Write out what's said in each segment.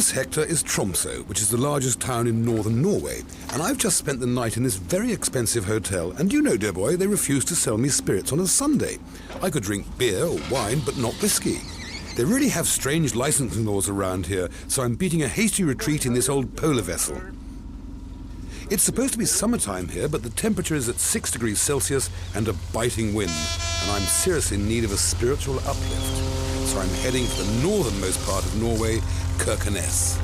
This hector is Tromsø, which is the largest town in northern Norway, and I've just spent the night in this very expensive hotel, and you know, dear boy, they refuse to sell me spirits on a Sunday. I could drink beer or wine, but not whiskey. They really have strange licensing laws around here, so I'm beating a hasty retreat in this old polar vessel. It's supposed to be summertime here, but the temperature is at 6 degrees Celsius and a biting wind, and I'm seriously in need of a spiritual uplift. So I'm heading for the northernmost part of Norway, Kirkenes.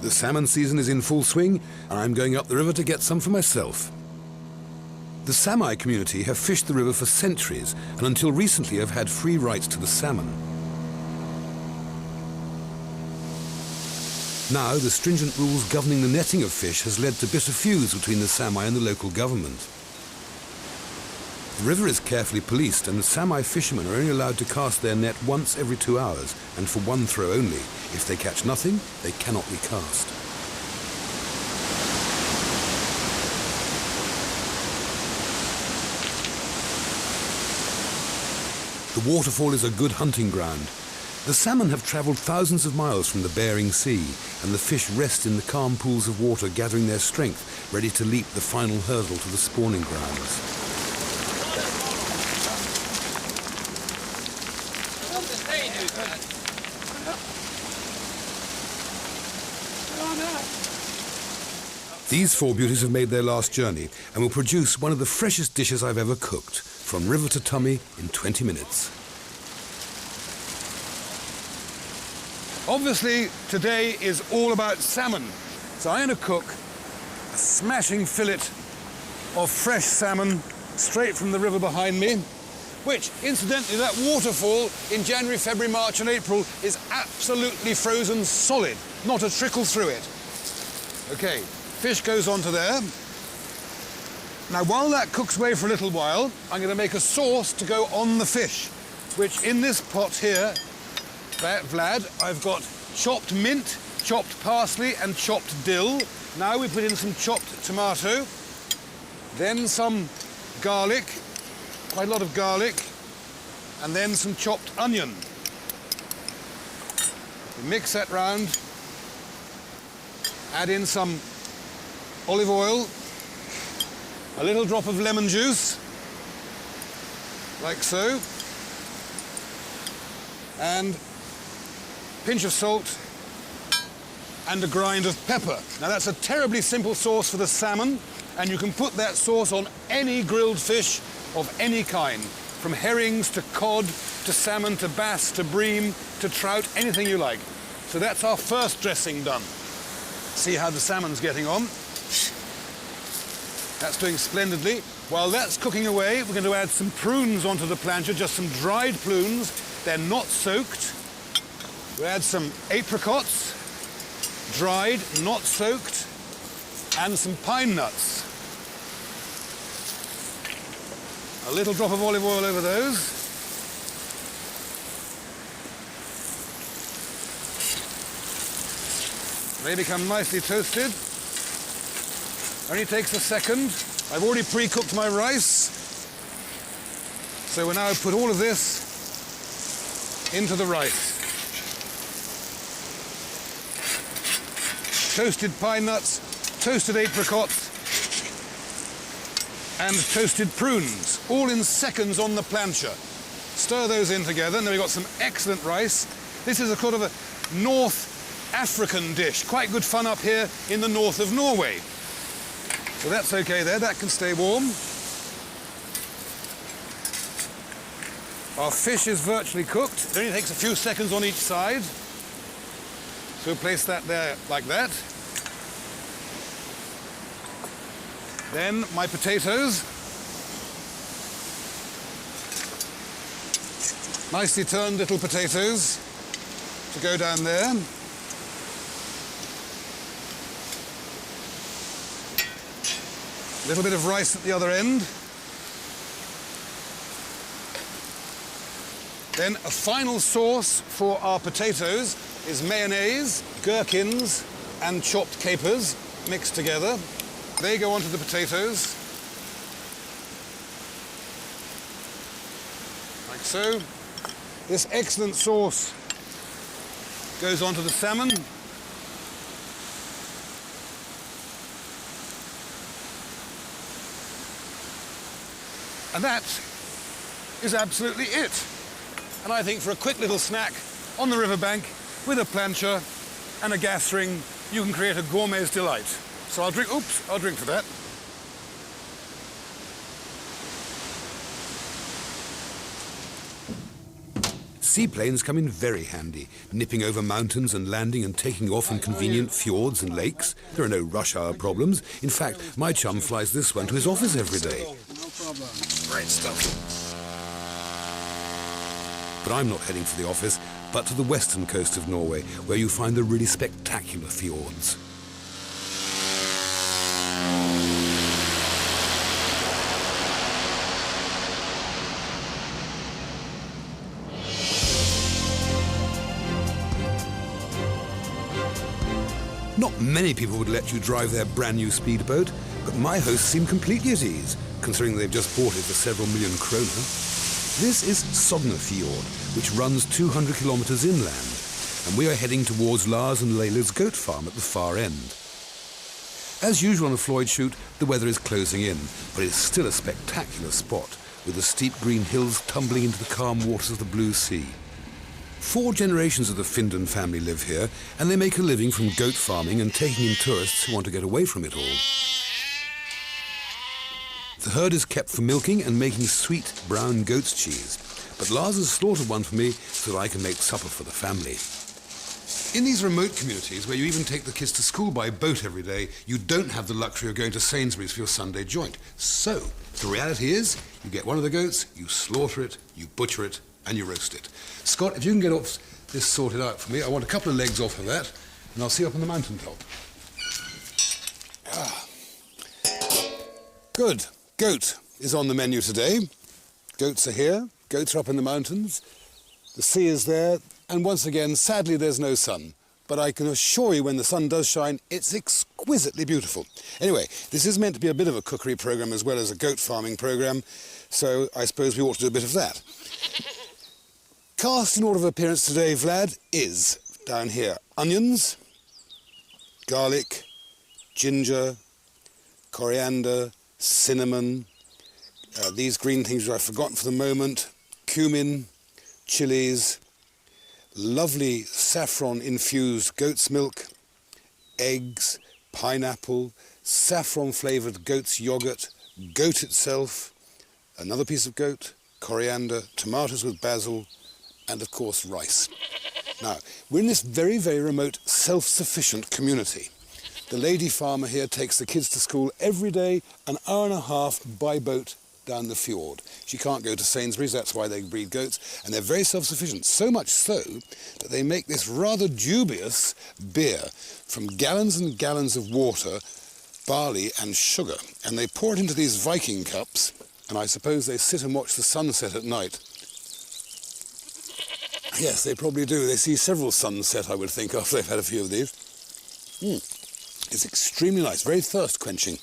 The salmon season is in full swing, and I'm going up the river to get some for myself. The Sami community have fished the river for centuries, and until recently have had free rights to the salmon. Now, the stringent rules governing the netting of fish has led to bitter feuds between the Sami and the local government. The river is carefully policed, and the Sami fishermen are only allowed to cast their net once every 2 hours, and for one throw only. If they catch nothing, they cannot recast. The waterfall is a good hunting ground. The salmon have travelled thousands of miles from the Bering Sea, and the fish rest in the calm pools of water, gathering their strength, ready to leap the final hurdle to the spawning grounds. These 4 beauties have made their last journey and will produce one of the freshest dishes I've ever cooked, from river to tummy in 20 minutes. Obviously, today is all about salmon. So I'm going to cook a smashing fillet of fresh salmon straight from the river behind me, which, incidentally, that waterfall in January, February, March and April is absolutely frozen solid, not a trickle through it. Okay, fish goes onto there. Now, while that cooks away for a little while, I'm going to make a sauce to go on the fish, which in this pot here, Vlad, I've got chopped mint, chopped parsley and chopped dill. Now we put in some chopped tomato, then some garlic, quite a lot of garlic, and then some chopped onion. We mix that round, add in some olive oil, a little drop of lemon juice, like so, and pinch of salt and a grind of pepper. Now that's a terribly simple sauce for the salmon, and you can put that sauce on any grilled fish of any kind, from herrings to cod to salmon to bass to bream to trout, anything you like. So that's our first dressing done. See how the salmon's getting on. That's doing splendidly. While that's cooking away, we're going to add some prunes onto the plancha, just some dried prunes. They're not soaked. We add some apricots, dried, not soaked, and some pine nuts. A little drop of olive oil over those. They become nicely toasted. Only takes a second. I've already pre-cooked my rice. So we'll now put all of this into the rice. Toasted pine nuts, toasted apricots, and toasted prunes, all in seconds on the plancha. Stir those in together, and then we've got some excellent rice. This is a sort of a North African dish, quite good fun up here in the north of Norway. So that's okay there, that can stay warm. Our fish is virtually cooked. It only takes a few seconds on each side. So we'll place that there like that. Then my potatoes. Nicely turned little potatoes to go down there. A little bit of rice at the other end. Then a final sauce for our potatoes is mayonnaise, gherkins, and chopped capers mixed together. They go onto the potatoes. so. This excellent sauce goes onto the salmon. And that is absolutely it. And I think for a quick little snack on the riverbank with a plancha and a gas ring, you can create a gourmet's delight. So I'll drink to that. Seaplanes come in very handy, nipping over mountains and landing and taking off in convenient fjords and lakes. There are no rush hour problems. In fact, my chum flies this one to his office every day. No problem. Great stuff. But I'm not heading for the office, but to the western coast of Norway, where you find the really spectacular fjords. Not many people would let you drive their brand new speedboat, but my hosts seem completely at ease, considering they've just bought it for several million kroner. This is Fjord, which runs 200 kilometres inland, and we are heading towards Lars and Leila's goat farm at the far end. As usual on a Floyd shoot, the weather is closing in, but it's still a spectacular spot, with the steep green hills tumbling into the calm waters of the blue sea. 4 generations of the Findon family live here, and they make a living from goat farming and taking in tourists who want to get away from it all. The herd is kept for milking and making sweet brown goat's cheese, but Lars has slaughtered one for me so that I can make supper for the family. In these remote communities, where you even take the kids to school by boat every day, you don't have the luxury of going to Sainsbury's for your Sunday joint. So, the reality is, you get one of the goats, you slaughter it, you butcher it, and you roast it. Scott, if you can get off this sorted out for me, I want a couple of legs off of that, and I'll see you up on the mountaintop. Good. Goat is on the menu today. Goats are here. Goats are up in the mountains. The sea is there. And once again, sadly, there's no sun. But I can assure you when the sun does shine, it's exquisitely beautiful. Anyway, this is meant to be a bit of a cookery programme as well as a goat farming programme, so I suppose we ought to do a bit of that. Cast in order of appearance today, Vlad, is down here onions, garlic, ginger, coriander, cinnamon, these green things which I've forgotten for the moment, cumin, chilies, lovely saffron-infused goat's milk, eggs, pineapple, saffron-flavoured goat's yoghurt, goat itself, another piece of goat, coriander, tomatoes with basil, and of course rice. Now, we're in this very, very remote, self-sufficient community. The lady farmer here takes the kids to school every day, an hour and a half by boat down the fjord. She can't go to Sainsbury's, that's why they breed goats, and they're very self-sufficient, so much so that they make this rather dubious beer from gallons and gallons of water, barley and sugar, and they pour it into these Viking cups, and I suppose they sit and watch the sunset at night. Yes, they probably do. They see several sunsets, I would think, after they've had a few of these. It's extremely nice, very thirst-quenching.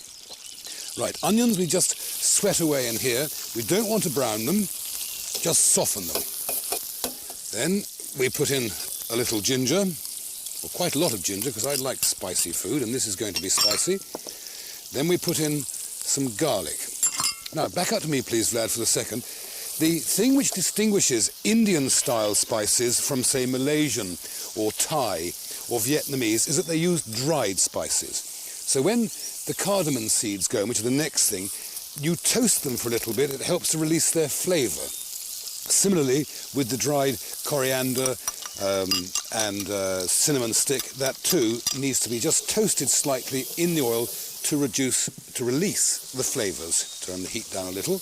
Right, onions we just sweat away in here. We don't want to brown them, just soften them. Then we put in a little ginger, or quite a lot of ginger, because I like spicy food, and this is going to be spicy. Then we put in some garlic. Now, back up to me, please, Vlad, for a second. The thing which distinguishes Indian-style spices from, say, Malaysian or Thai or Vietnamese is that they use dried spices. So when the cardamom seeds go, which are the next thing, you toast them for a little bit. It helps to release their flavour. Similarly, with the dried coriander and cinnamon stick, that too needs to be just toasted slightly in the oil to release the flavours. Turn the heat down a little.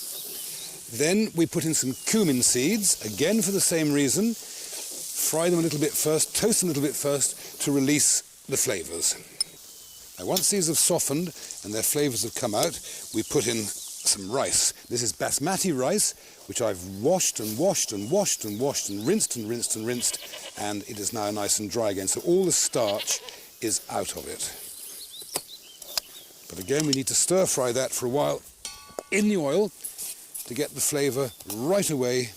Then we put in some cumin seeds, again for the same reason. Fry them a little bit first, toast them a little bit first to release the flavours. Now once these have softened and their flavours have come out, we put in some rice. This is basmati rice, which I've washed and washed and washed and washed and rinsed and rinsed and rinsed, and it is now nice and dry again. So all the starch is out of it. But again, we need to stir fry that for a while in the oil to get the flavour right away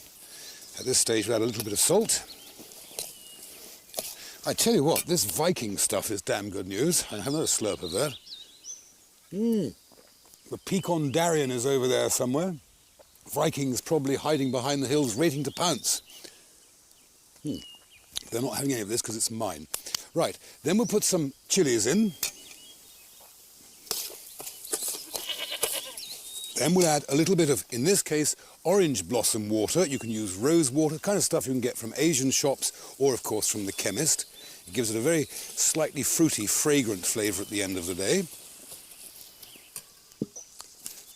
At this stage we'll add a little bit of salt. I tell you what, this Viking stuff is damn good news. I have another slurp of that. The Pecan Darien is over there somewhere. Vikings probably hiding behind the hills waiting to pounce. They're not having any of this because it's mine. Right, then we'll put some chilies in. Then we'll add a little bit of, in this case, orange blossom water. You can use rose water, kind of stuff you can get from Asian shops or, of course, from the chemist. It gives it a very slightly fruity, fragrant flavour at the end of the day.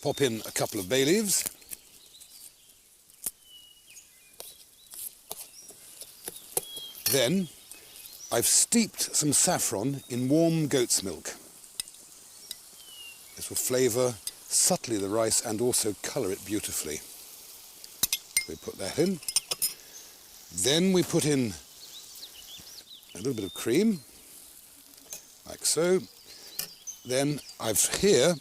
Pop in a couple of bay leaves. Then I've steeped some saffron in warm goat's milk. This will flavour subtly the rice and also colour it beautifully. We put that in. Then we put in a little bit of cream, like so. Then I've here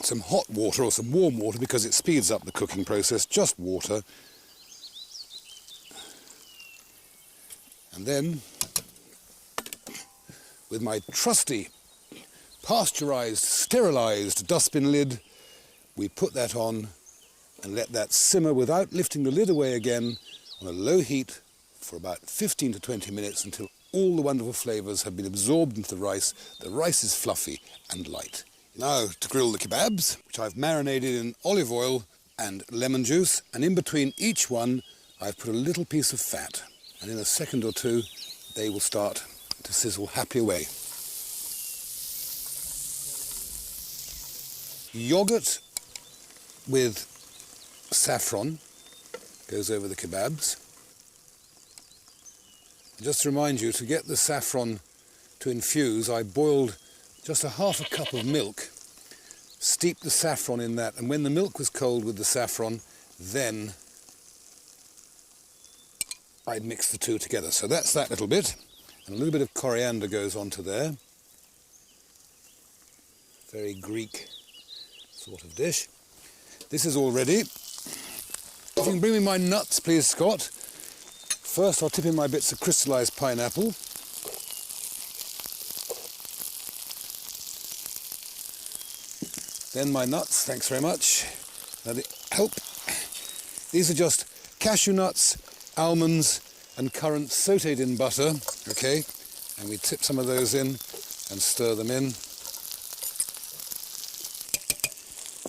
some hot water or some warm water because it speeds up the cooking process, just water. And then, with my trusty pasteurised, sterilised dustbin lid, we put that on and let that simmer without lifting the lid away again on a low heat for about 15 to 20 minutes until all the wonderful flavours have been absorbed into the rice. The rice is fluffy and light. Now to grill the kebabs, which I've marinated in olive oil and lemon juice, and in between each one I've put a little piece of fat, and in a second or two they will start to sizzle happily away. Yogurt with saffron goes over the kebabs. Just to remind you, to get the saffron to infuse, I boiled just half a cup of milk, steeped the saffron in that, and when the milk was cold with the saffron, then I'd mix the two together. So that's that little bit, and a little bit of coriander goes onto there. Very Greek sort of dish. This is all ready. If you can bring me my nuts, please, Scott. First, I'll tip in my bits of crystallised pineapple. Then my nuts, thanks very much. That'll help. These are just cashew nuts, almonds and currants sautéed in butter, okay? And we tip some of those in and stir them in.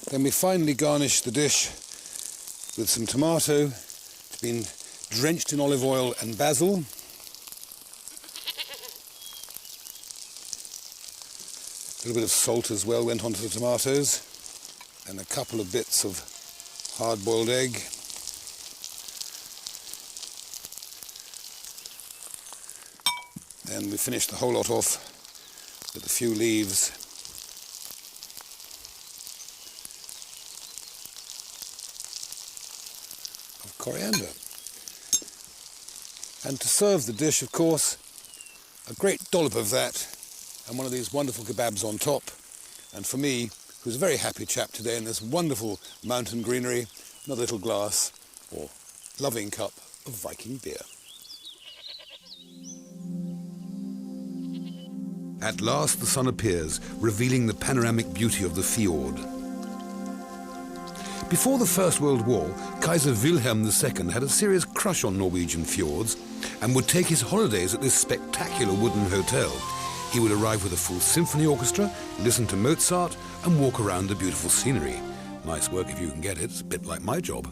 Then we finally garnish the dish with some tomato. It's been drenched in olive oil and basil. A little bit of salt as well went onto the tomatoes, and a couple of bits of hard-boiled egg. Then we finish the whole lot off with a few leaves of coriander. And to serve the dish, of course, a great dollop of that and one of these wonderful kebabs on top. And for me, who's a very happy chap today in this wonderful mountain greenery, another little glass or loving cup of Viking beer. At last the sun appears, revealing the panoramic beauty of the Fjord. Before the First World War, Kaiser Wilhelm II had a serious crush on Norwegian fjords and would take his holidays at this spectacular wooden hotel. He would arrive with a full symphony orchestra, listen to Mozart and walk around the beautiful scenery. Nice work if you can get it. It's a bit like my job.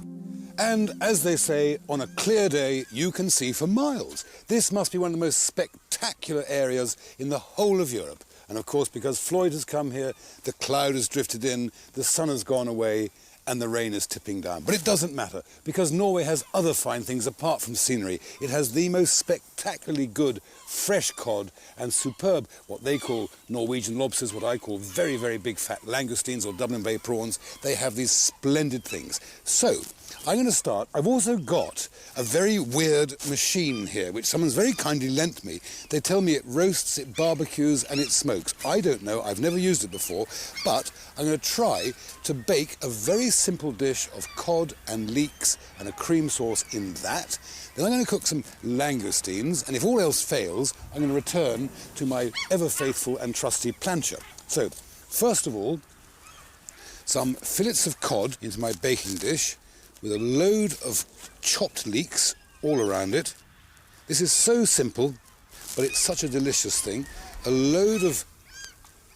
And as they say, on a clear day, you can see for miles. This must be one of the most spectacular areas in the whole of Europe. And of course, because Floyd has come here, the cloud has drifted in, the sun has gone away, and the rain is tipping down. But it doesn't matter, because Norway has other fine things apart from scenery. It has the most spectacularly good fresh cod and superb, what they call Norwegian lobsters, what I call very, very big fat langoustines or Dublin Bay prawns. They have these splendid things. So, I'm going to start. I've also got a very weird machine here, which someone's very kindly lent me. They tell me it roasts, it barbecues, and it smokes. I don't know, I've never used it before, but I'm going to try to bake a very simple dish of cod and leeks and a cream sauce in that. Then I'm going to cook some langoustines, and if all else fails, I'm going to return to my ever-faithful and trusty plancha. So, first of all, some fillets of cod into my baking dish with a load of chopped leeks all around it. This is so simple, but it's such a delicious thing. A load of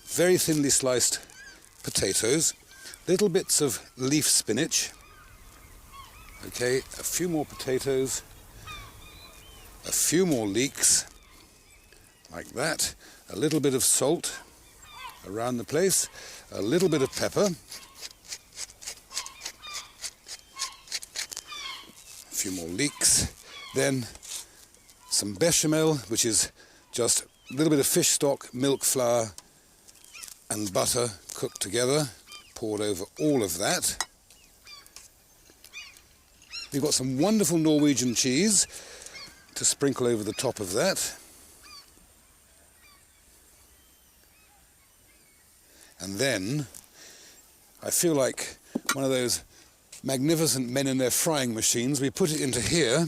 very thinly sliced potatoes, little bits of leaf spinach, okay, a few more potatoes, a few more leeks, like that, a little bit of salt around the place, a little bit of pepper, a few more leeks, then some bechamel, which is just a little bit of fish stock, milk, flour and butter cooked together, poured over all of that. We've got some wonderful Norwegian cheese to sprinkle over the top of that. And then I feel like one of those magnificent men in their frying machines. We put it into here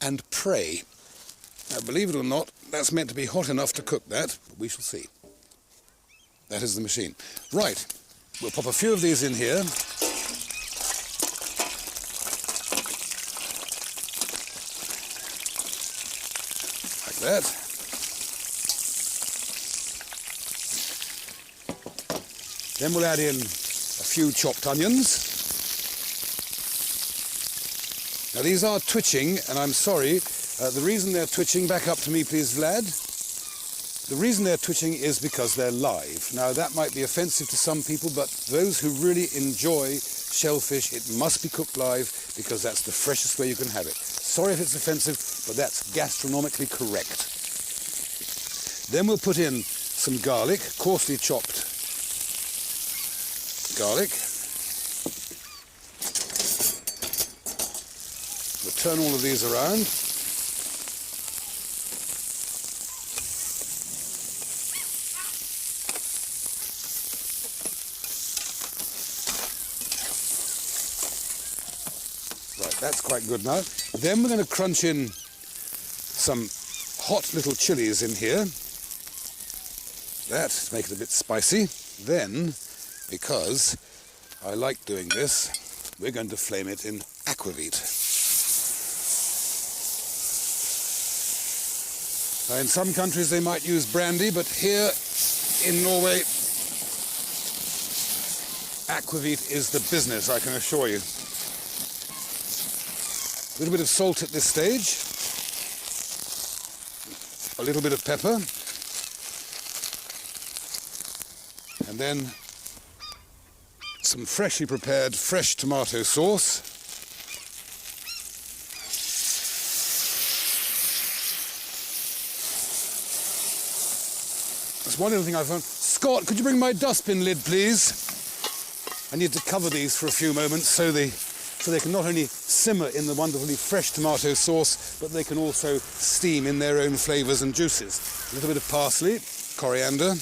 and pray. Now, believe it or not, that's meant to be hot enough to cook that, but we shall see. That is the machine. Right, we'll pop a few of these in here. Like that. Then we'll add in a few chopped onions. Now these are twitching, and I'm sorry, the reason they're twitching, back up to me please, Vlad. The reason they're twitching is because they're live. Now that might be offensive to some people, but those who really enjoy shellfish, it must be cooked live because that's the freshest way you can have it. Sorry if it's offensive, but that's gastronomically correct. Then we'll put in some garlic, coarsely chopped garlic. We'll turn all of these around. Right, that's quite good now. Then we're going to crunch in some hot little chilies in here. That, to make it a bit spicy. Then, because I like doing this, we're going to flame it in aquavit. Now, in some countries they might use brandy, but here in Norway, aquavit is the business, I can assure you. A little bit of salt at this stage, a little bit of pepper, and then some freshly prepared fresh tomato sauce. That's one little thing I found. Scott, could you bring my dustbin lid, please? I need to cover these for a few moments so they can not only simmer in the wonderfully fresh tomato sauce, but they can also steam in their own flavours and juices. A little bit of parsley, coriander.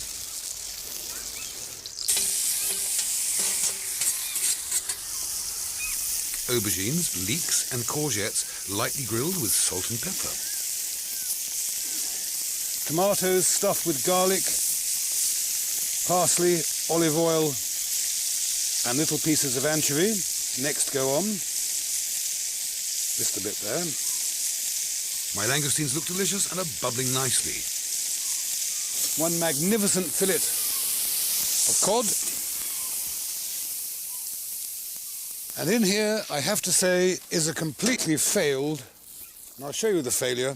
Aubergines, leeks and courgettes lightly grilled with salt and pepper. Tomatoes stuffed with garlic, parsley, olive oil and little pieces of anchovy. Next go on. Just a bit there. My langoustines look delicious and are bubbling nicely. One magnificent fillet of cod. And in here, I have to say, is a completely failed, and I'll show you the failure,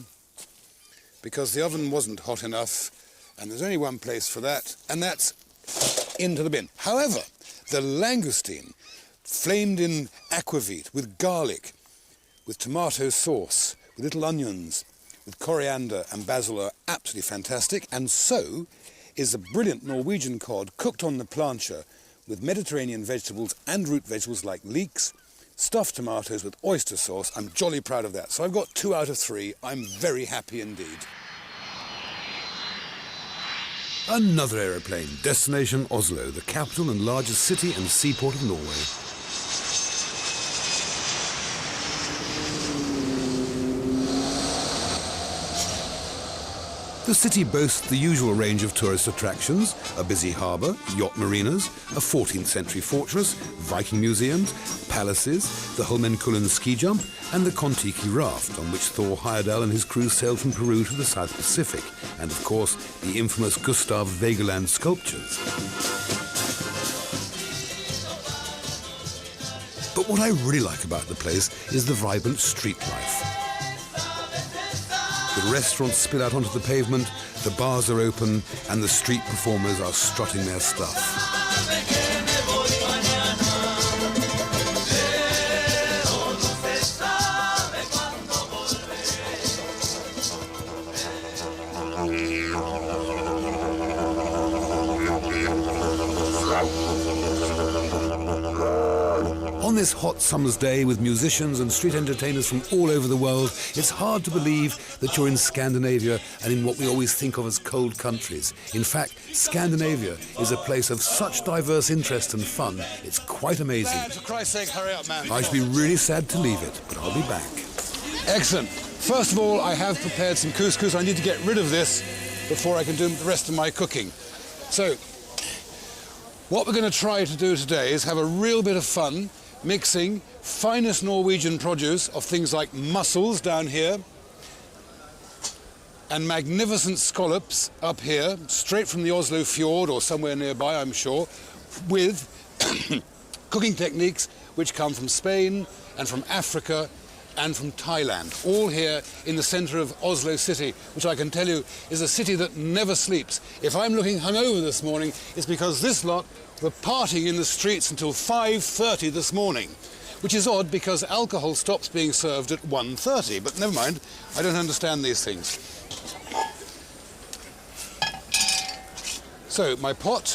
because the oven wasn't hot enough, and there's only one place for that, and that's into the bin. However, the langoustine, flamed in aquavit, with garlic, with tomato sauce, with little onions, with coriander and basil are absolutely fantastic, and so is the brilliant Norwegian cod cooked on the plancha with Mediterranean vegetables and root vegetables like leeks, stuffed tomatoes with oyster sauce. I'm jolly proud of that. So I've got 2 out of 3. I'm very happy indeed. Another aeroplane. Destination Oslo, the capital and largest city and seaport of Norway. The city boasts the usual range of tourist attractions: a busy harbour, yacht marinas, a 14th century fortress, Viking museums, palaces, the Holmenkollen ski jump, and the Kon-Tiki raft, on which Thor Heyerdahl and his crew sailed from Peru to the South Pacific, and of course the infamous Gustav Wegeland sculptures. But what I really like about the place is the vibrant street life. The restaurants spill out onto the pavement, the bars are open, and the street performers are strutting their stuff. On this hot summer's day with musicians and street entertainers from all over the world, it's hard to believe that you're in Scandinavia and in what we always think of as cold countries. In fact, Scandinavia is a place of such diverse interest and fun, it's quite amazing. Man, for Christ's sake, hurry up, man. I should be really sad to leave it, but I'll be back. Excellent. First of all, I have prepared some couscous. I need to get rid of this before I can do the rest of my cooking. So, what we're going to try to do today is have a real bit of fun mixing finest Norwegian produce of things like mussels down here and magnificent scallops up here, straight from the Oslo Fjord or somewhere nearby, I'm sure, with cooking techniques which come from Spain and from Africa and from Thailand, all here in the centre of Oslo city, which I can tell you is a city that never sleeps. If I'm looking hungover this morning, it's because this lot were partying in the streets until 5:30 this morning, which is odd because alcohol stops being served at 1:30, but never mind, I don't understand these things. So, my pot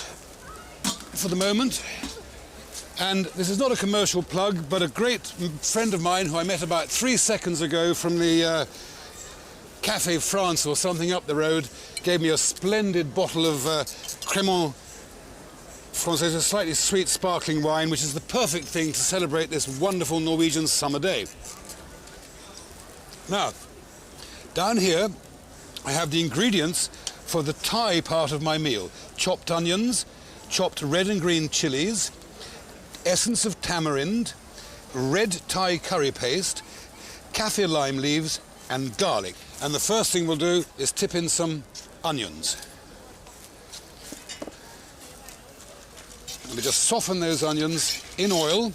for the moment. And this is not a commercial plug, but a great friend of mine who I met about 3 seconds ago from the Café France or something up the road gave me a splendid bottle of Crémant Français, a slightly sweet sparkling wine, which is the perfect thing to celebrate this wonderful Norwegian summer day. Now, down here I have the ingredients for the Thai part of my meal. Chopped onions, chopped red and green chilies, essence of tamarind, red Thai curry paste, kaffir lime leaves and garlic. And the first thing we'll do is tip in some onions. And we just soften those onions in oil,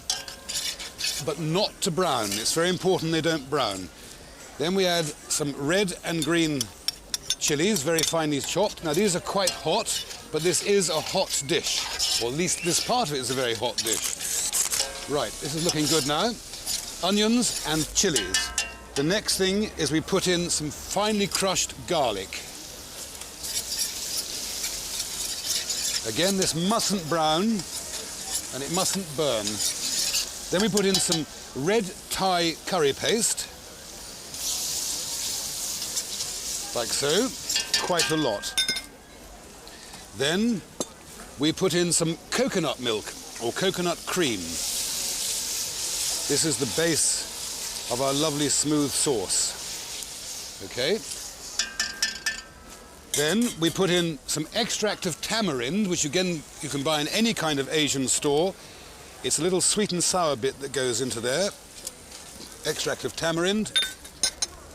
but not to brown. It's very important they don't brown. Then we add some red and green chilies, very finely chopped. Now these are quite hot, but this is a hot dish, or at least this part of it is a very hot dish. Right, this is looking good now. Onions and chilies. The next thing is we put in some finely crushed garlic. Again, this mustn't brown and it mustn't burn. Then we put in some red Thai curry paste, like so, quite a lot. Then we put in some coconut milk or coconut cream. This is the base of our lovely smooth sauce. Okay. Then we put in some extract of tamarind, which again you can buy in any kind of Asian store. It's a little sweet and sour bit that goes into there. Extract of tamarind.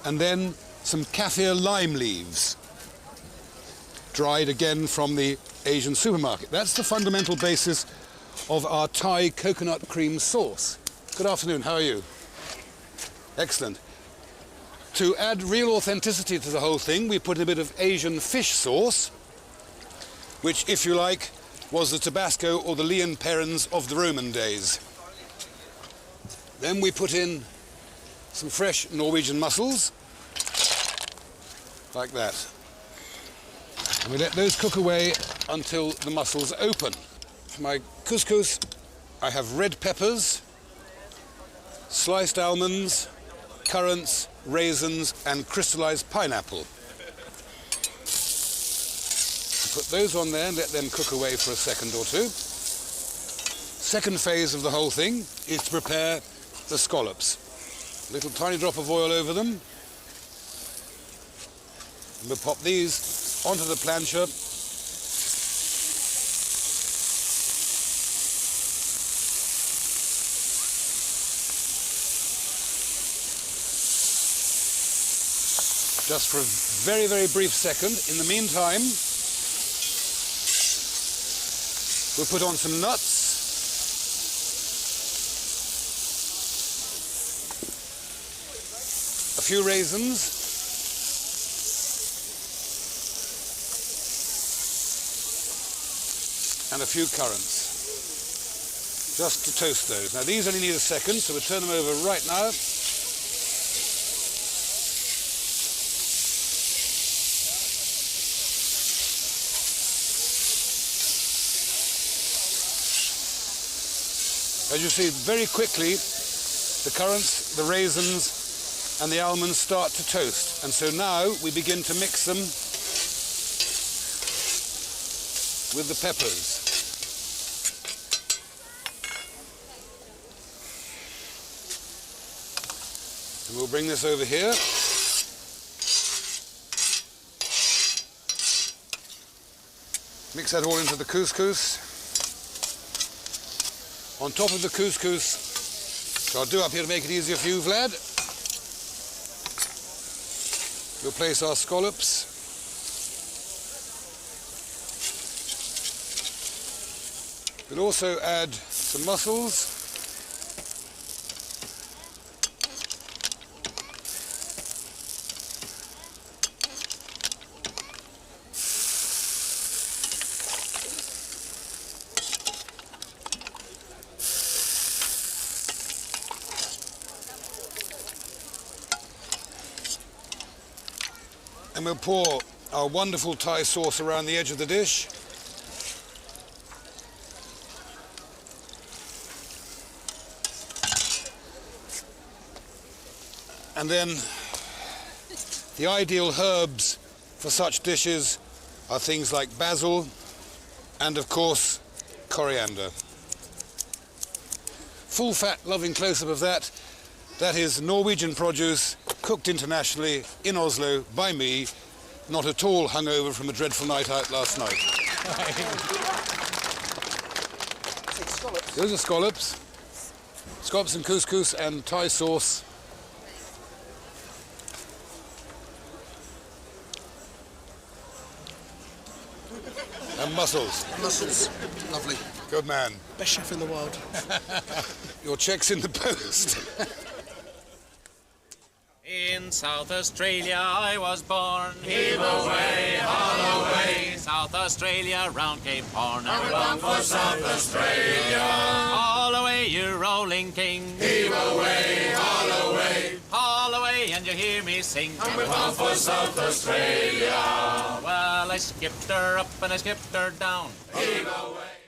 And then some kaffir lime leaves, dried again from the Asian supermarket. That's the fundamental basis of our Thai coconut cream sauce. Good afternoon, how are you? Excellent. To add real authenticity to the whole thing, we put a bit of Asian fish sauce, which, if you like, was the Tabasco or the Leon Perrins of the Roman days. Then we put in some fresh Norwegian mussels, like that. And we let those cook away until the mussels open. For my couscous, I have red peppers, sliced almonds, currants, raisins and crystallized pineapple. Put those on there and let them cook away for a second or two. Second phase of the whole thing is to prepare the scallops. A little tiny drop of oil over them. And we'll pop these onto the plancha. Just for a very, very brief second. In the meantime, we'll put on some nuts. A few raisins. And a few currants. Just to toast those. Now these only need a second, so we'll turn them over right now. As you see, very quickly, the currants, the raisins, and the almonds start to toast. And so now we begin to mix them with the peppers. And we'll bring this over here. Mix that all into the couscous. On top of the couscous, which I'll do up here to make it easier for you, Vlad, we'll place our scallops. We'll also add some mussels. And we'll pour our wonderful Thai sauce around the edge of the dish. And then the ideal herbs for such dishes are things like basil and, of course, coriander. Full fat loving close-up of that. That is Norwegian produce, cooked internationally in Oslo by me, not at all hungover from a dreadful night out last night. Those are scallops. Scallops and couscous and Thai sauce. And mussels. Mussels. Lovely. Good man. Best chef in the world. Your check's in the post. In South Australia I was born. Heave away, haul away. South Australia, round Cape Horn. And we're bound for South Australia. Haul away, you rolling king. Heave away, haul away. Haul away, and you hear me sing. And we're bound for South Australia. Well, I skipped her up and I skipped her down. Heave away.